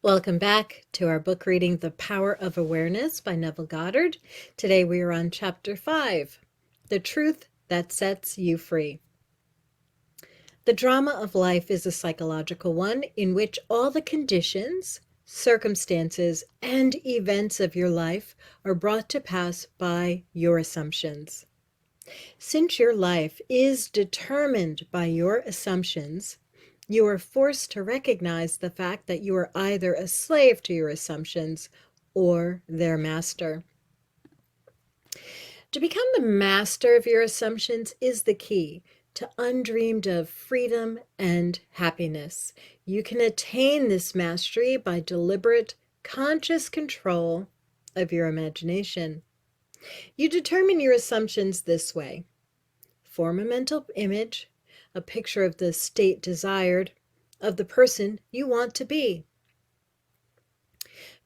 Welcome back to our book reading, The Power of Awareness by Neville Goddard. Today we are on Chapter 5, The Truth That Sets You Free. The drama of life is a psychological one in which all the conditions, circumstances, and events of your life are brought to pass by your assumptions. Since your life is determined by your assumptions, you are forced to recognize the fact that you are either a slave to your assumptions or their master. To become the master of your assumptions is the key to undreamed of freedom and happiness. You can attain this mastery by deliberate, conscious control of your imagination. You determine your assumptions this way. Form a mental image, a picture of the state desired, of the person you want to be.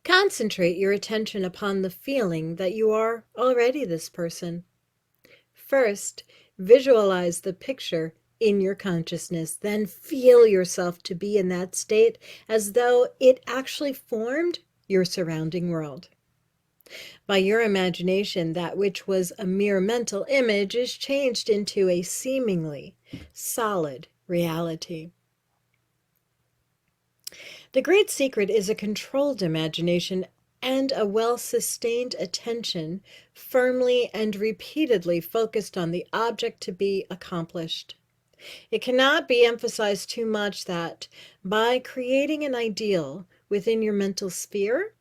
Concentrate your attention upon the feeling that you are already this person. First, visualize the picture in your consciousness, then feel yourself to be in that state as though it actually formed your surrounding world. By your imagination, that which was a mere mental image is changed into a seemingly solid reality. The great secret is a controlled imagination and a well-sustained attention, firmly and repeatedly focused on the object to be accomplished. It cannot be emphasized too much that by creating an ideal within your mental sphere,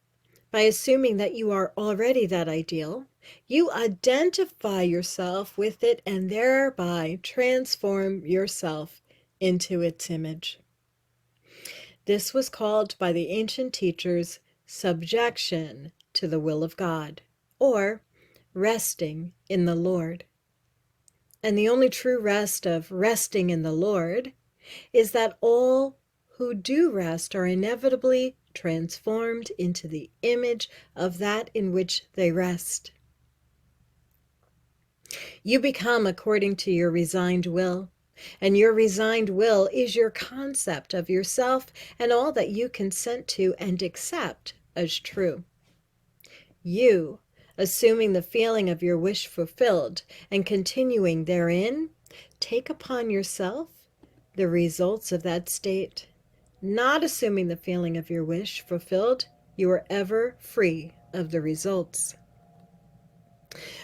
by assuming that you are already that ideal, you identify yourself with it and thereby transform yourself into its image. This was called by the ancient teachers subjection to the will of God, or resting in the Lord. And the only true rest of resting in the Lord is that all who do rest are inevitably transformed into the image of that in which they rest. You become according to your resigned will, and your resigned will is your concept of yourself and all that you consent to and accept as true. You, assuming the feeling of your wish fulfilled and continuing therein, take upon yourself the results of that state. Not assuming the feeling of your wish fulfilled, you are ever free of the results.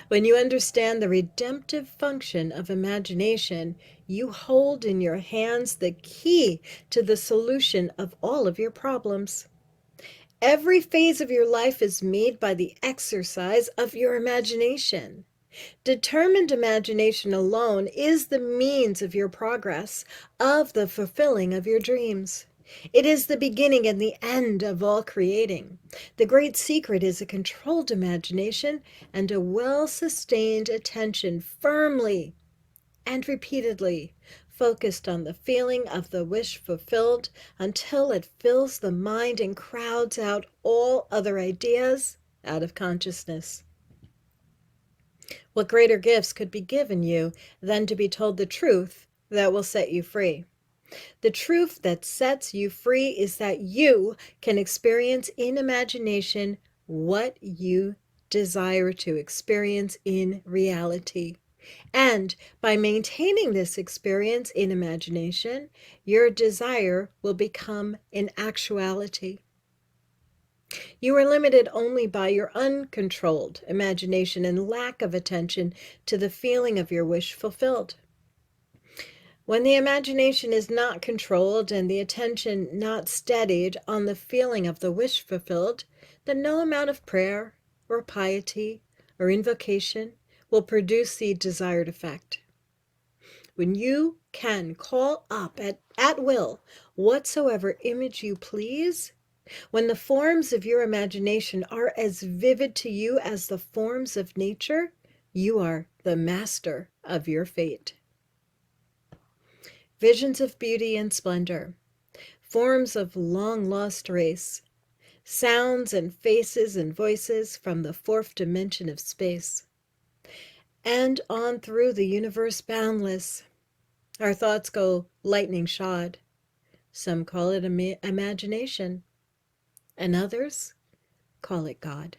When you understand the redemptive function of imagination, you hold in your hands the key to the solution of all of your problems. Every phase of your life is made by the exercise of your imagination. Determined imagination alone is the means of your progress, of the fulfilling of your dreams. It is the beginning and the end of all creating. The great secret is a controlled imagination and a well-sustained attention firmly and repeatedly focused on the feeling of the wish fulfilled until it fills the mind and crowds out all other ideas out of consciousness. What greater gifts could be given you than to be told the truth that will set you free? The truth that sets you free is that you can experience in imagination what you desire to experience in reality. And by maintaining this experience in imagination, your desire will become an actuality. You are limited only by your uncontrolled imagination and lack of attention to the feeling of your wish fulfilled. When the imagination is not controlled and the attention not steadied on the feeling of the wish fulfilled, then no amount of prayer or piety or invocation will produce the desired effect. When you can call up at will whatsoever image you please, when the forms of your imagination are as vivid to you as the forms of nature, you are the master of your fate. Visions of beauty and splendor, forms of long-lost race, sounds and faces and voices from the fourth dimension of space, and on through the universe boundless. Our thoughts go lightning-shod. Some call it imagination. and others call it God.